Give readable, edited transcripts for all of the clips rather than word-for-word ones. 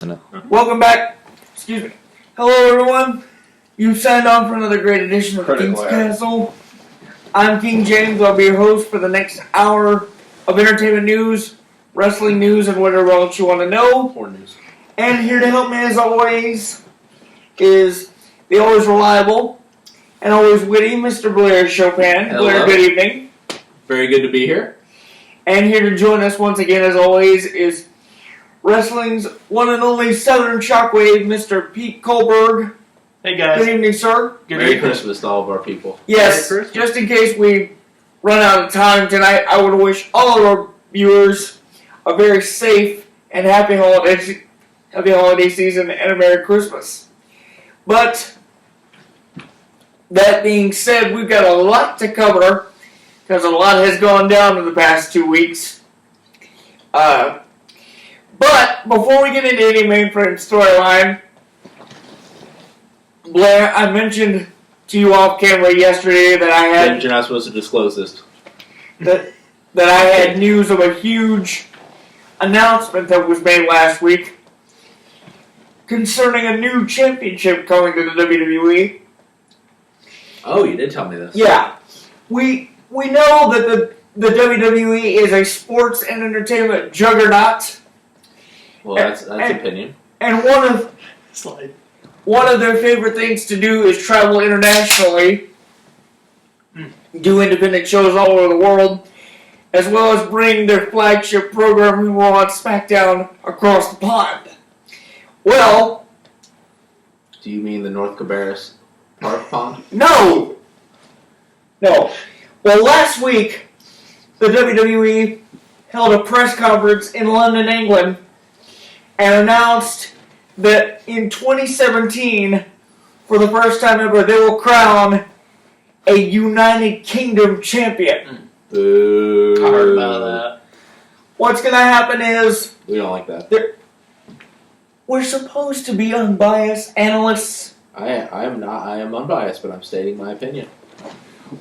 Welcome back. Excuse me. Hello, everyone. You've signed on for another great edition of King's Castle. I'm King James. I'll be your host for the next hour of entertainment news, wrestling news, and whatever else you want to know. More news. And here to help me, as always, is the always reliable and always witty Mr. Blair Chopin. Hello. Blair, good evening. Very good to be here. And here to join us once again, as always, is wrestling's one and only Southern Shockwave, Mr. Pete Kohlberg. Hey guys. Good evening, sir. Merry Christmas to all of our people. Yes, just in case we run out of time tonight, I would wish all of our viewers a very safe and happy holiday season and a Merry Christmas. But that being said, we've got a lot to cover because a lot has gone down in the past 2 weeks. But before we get into any mainframe storyline, Blair, I mentioned to you off camera yesterday that I had You're not supposed to disclose this. that I had news of a huge announcement that was made last week concerning a new championship coming to the WWE. Oh, you did tell me this. Yeah, we know that the WWE is a sports and entertainment juggernaut. Well, that's opinion. And one of their favorite things to do is travel internationally, do independent shows all over the world, as well as bring their flagship program Raw on SmackDown across the pond. Well, Do you mean the North Cabarrus Park Pond? no. Well, last week, the WWE held a press conference in London, England, and announced that in 2017, for the first time ever, they will crown a United Kingdom champion. Boo. I heard about that. What's going to happen is We don't like that. we're supposed to be unbiased analysts. I am unbiased, but I'm stating my opinion,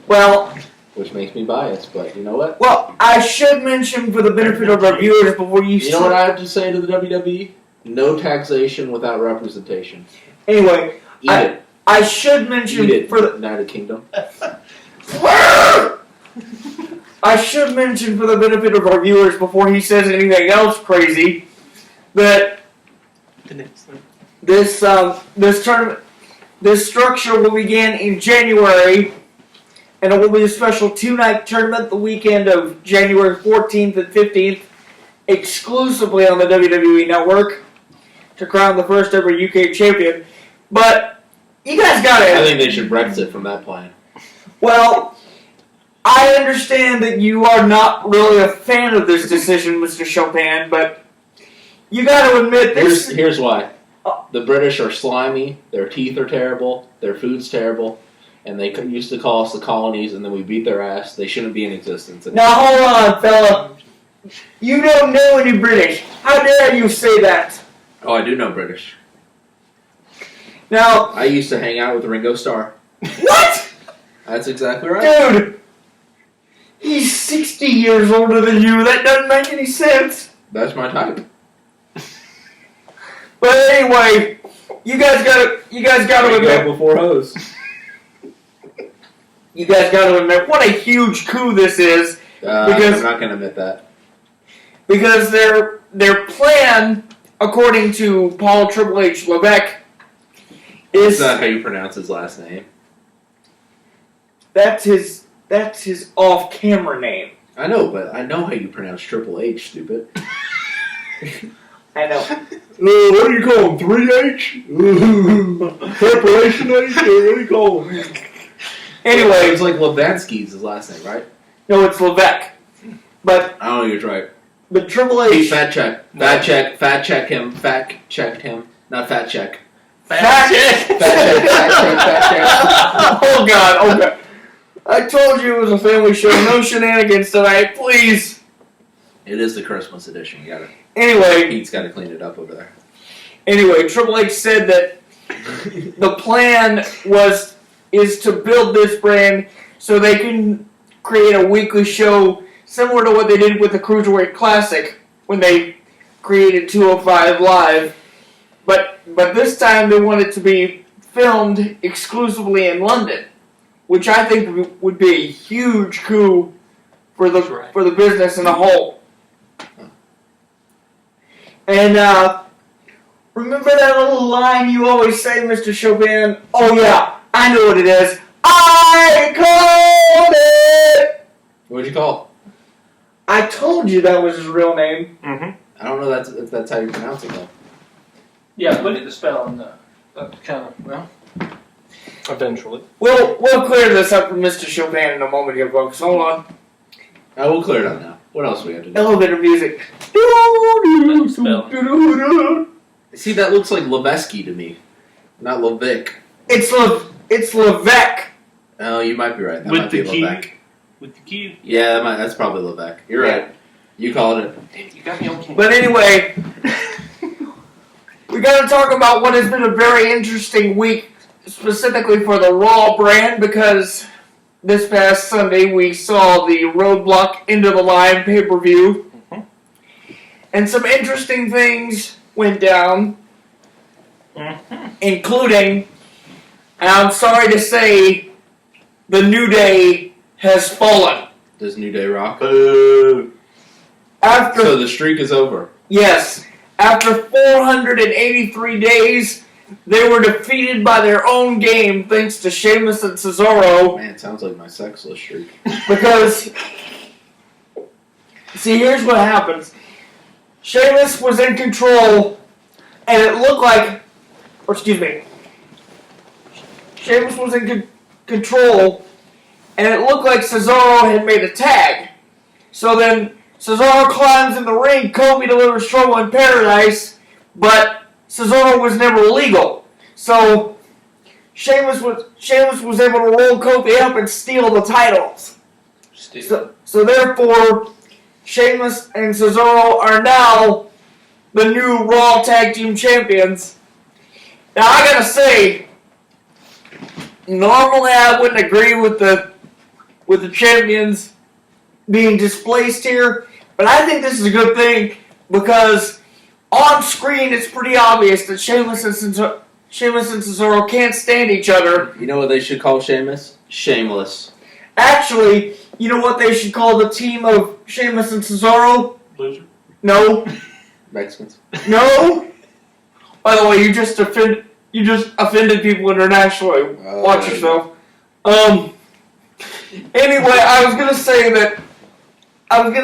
Well, which makes me biased. But you know what? I should mention for the benefit of our viewers before you You know what I have to say to the WWE? No taxation without representation. Anyway, Eat it. I should mention Eat it, for the United Kingdom. I should mention for the benefit of our viewers before he says anything else crazy that this tournament, this structure will begin in January, and it will be a special 2-night tournament the weekend of January 14th and 15th, exclusively on the WWE Network, to crown the first ever UK champion. But you guys got it. I think they should Brexit from that plan. Well, I understand that you are not really a fan of this decision, Mr. Chopin, but you got to admit this. Here's why. The British are slimy, their teeth are terrible, their food's terrible, and they used to call us the colonies, and then we beat their ass. They shouldn't be in existence anymore. Now hold on, fella. You don't know any British. How dare you say that? Oh, I do know British. Now, I used to hang out with Ringo Starr. what? That's exactly right. Dude, he's 60 years older than you. That doesn't make any sense. That's my type. But anyway, you guys got to admit. Before hose. You guys got to admit what a huge coup this is. Because I'm not going to admit that. Because their plan, according to Paul Triple H Levesque, is That's not how you pronounce his last name. that's his off-camera name. I know, but I know how you pronounce Triple H, stupid. I know. What do you call him? 3H? Preparation H? What do you call him? Anyway, It's like Levansky's his last name, right? no, it's Levesque. But I don't know, you're right. Triple Hey, H. fact checked him. Fact checked him. Not fat check. Fact check. Fact check. Oh God. I told you it was a family show. No shenanigans tonight, please. It is the Christmas edition. You gotta. Anyway, Pete's got to clean it up over there. Triple H said that the plan is to build this brand so they can create a weekly show similar to what they did with the Cruiserweight Classic when they created 205 Live. But this time they want it to be filmed exclusively in London, which I think would be a huge coup for the business in a whole. And remember that little line you always say, Mr. Chauvin? Oh yeah, I know what it is. I called it! What'd you call? I told you that was his real name. Mm-hmm. I don't know if that's how you pronounce it though. Yeah, look at the spelling though. That kind of, well, eventually. We'll clear this up with Mr. Chauvin in a moment here, folks. Hold on. We'll clear it up now. What else do we have to do? Elevator music. See, that looks like Levesque to me, not Levick. It's Levesque. Oh, you might be right. That With might be the Q. Levesque. With the Q. Yeah, that's probably Levesque. You're right. You called it. Damn, you got me on camera. But anyway, we got to talk about what has been a very interesting week, specifically for the Raw brand, because this past Sunday we saw the Roadblock Into the Line pay-per-view, and some interesting things went down, including, and I'm sorry to say, the New Day has fallen. Does New Day rock? Boo. So the streak is over. Yes. After 483 days, they were defeated by their own game thanks to Sheamus and Cesaro. Man, it sounds like my sexless streak. Because, see, here's what happens. Sheamus was in control, and it looked like, Sheamus was in control, and it looked like Cesaro had made a tag. So then Cesaro climbs in the ring, Kobe delivers Trouble in Paradise, but Cesaro was never legal. So Sheamus was able to roll Kobe up and steal the titles. So therefore, Sheamus and Cesaro are now the new Raw Tag Team Champions. Now I gotta say, normally I wouldn't agree with the champions being displaced here, but I think this is a good thing because on screen it's pretty obvious that Sheamus and Cesaro can't stand each other. You know what they should call Sheamus? Shameless. Actually, you know what they should call the team of Sheamus and Cesaro? Loser. No. Mexicans. No. By the way, you just offended people internationally. Watch yourself. Anyway, I was gonna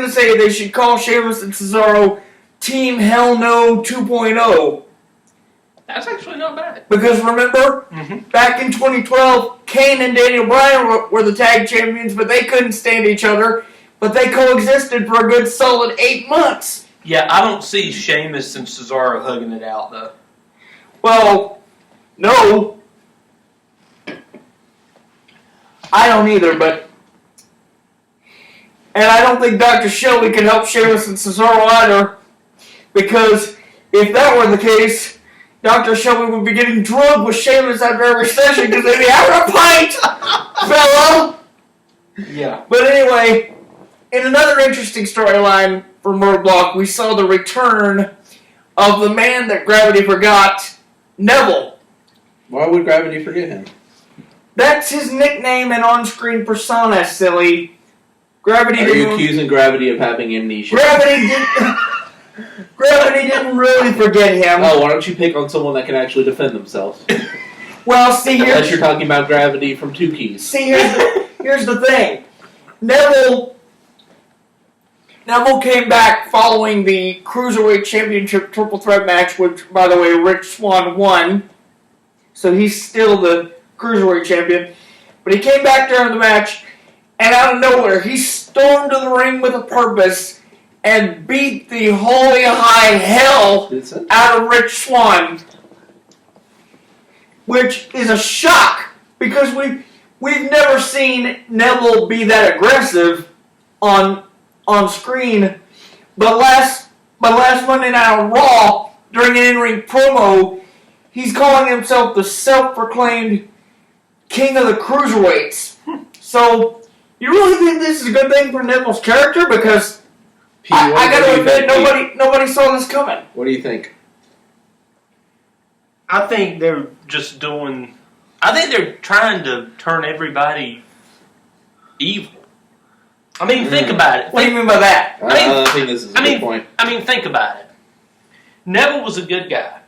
say they should call Sheamus and Cesaro Team Hell No 2.0. That's actually not bad. Because remember, back in 2012, Kane and Daniel Bryan were the tag champions, but they couldn't stand each other. But they coexisted for a good solid 8 months. Yeah, I don't see Sheamus and Cesaro hugging it out, though. Well, no. I don't either, but... And I don't think Dr. Shelby can help Sheamus and Cesaro either. Because if that were the case, Dr. Shelby would be getting drugged with Sheamus after every session because they'd be having a pint, fella! Yeah. But anyway, in another interesting storyline for Roadblock, we saw the return of the man that Gravity forgot, Neville. Why would Gravity forget him? That's his nickname and on-screen persona, silly. Are you accusing Gravity of having amnesia? Gravity didn't really forget him. Oh, why don't you pick on someone that can actually defend themselves? Well, see, unless you're talking about Gravity from Two Keys. See, here's the thing. Neville came back following the Cruiserweight Championship Triple Threat match, which, by the way, Rich Swann won. So he's still the Cruiserweight Champion. But he came back during the match, and out of nowhere, he stormed to the ring with a purpose and beat the holy high hell out of Rich Swann. Which is a shock, because we've never seen Neville be that aggressive on screen. But last Monday Night on Raw, during an in-ring promo, he's calling himself the self-proclaimed King of the Cruiserweights. So, you really think this is a good thing for Neville's character? Because I gotta admit, nobody saw this coming. What do you think? I think they're just doing. I think they're trying to turn everybody evil. I mean, think about it. What do you mean by that? I think this is a good point. I mean, think about it. Neville was a good guy.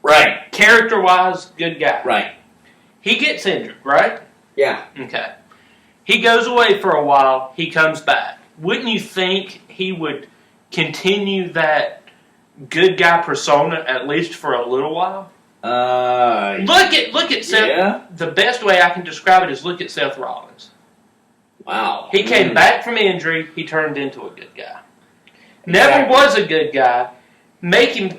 Right. Character-wise, good guy. Right. He gets injured, right? Yeah. Okay. He goes away for a while. He comes back. Wouldn't you think he would continue that good guy persona at least for a little while? Look at Seth. Yeah. The best way I can describe it is look at Seth Rollins. Wow. He came back from injury. He turned into a good guy. Exactly. Neville was a good guy. Make him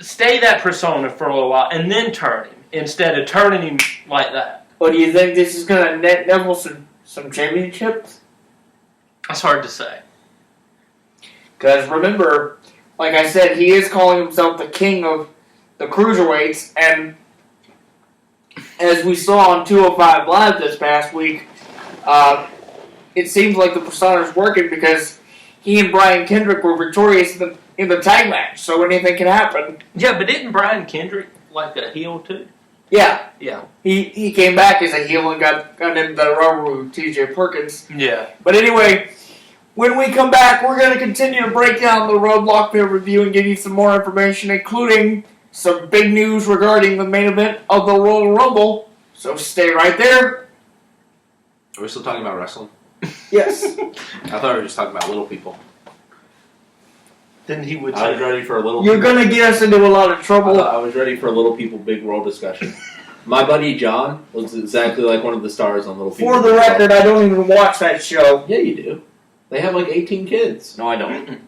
stay that persona for a little while and then turn him instead of turning him like that. Well, do you think this is going to net Neville some championships? That's hard to say. Because remember, like I said, he is calling himself the king of the cruiserweights, and as we saw on 205 Live this past week, it seems like the persona is working because he and Brian Kendrick were victorious in the tag match, so anything can happen. Yeah, but isn't Brian Kendrick like a heel too? Yeah. Yeah. He came back as a heel and got into the rubber with TJ Perkins. Yeah. But anyway, when we come back, we're going to continue to break down the Roadblock Pit review and give you some more information, including some big news regarding the main event of the Royal Rumble. So stay right there. Are we still talking about wrestling? Yes. I thought we were just talking about little people. Then he would I was say, ready for a little. You're going to get us into a lot of trouble. I was ready for a little people, big world discussion. My buddy John looks exactly like one of the stars on Little People. For the record, I don't even watch that show. Yeah, you do. They have like 18 kids. No, I don't.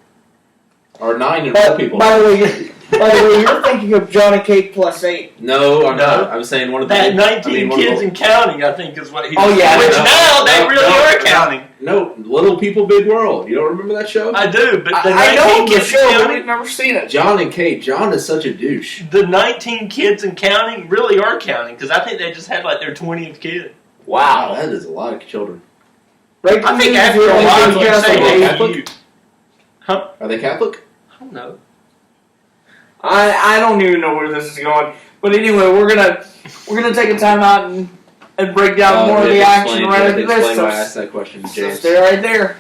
Or 9 and 4 people. By the way, you're thinking of Johnny Cake plus 8. No, I'm not. I'm saying one of the... that 19 I mean, one of kids the- and counting, I think is what he Oh, yeah. Which No, now they no, really no, are no. counting. No, Little People, Big World. You don't remember that show? I do, but the I 19 know the kids show, and but counting, I've never seen it. John and Kate. John is such a douche. the 19 kids and counting really are counting because I think they just had like their 20th kid. Wow, that is a lot of children. Breaking I think news, after you're a only while gonna you get us say a they day. have you. Huh? Are they Catholic? I don't know. I don't even know where this is going. But anyway, we're gonna take a time out and break down more of the action right after Explain this. why I asked that question to So James. stay right there.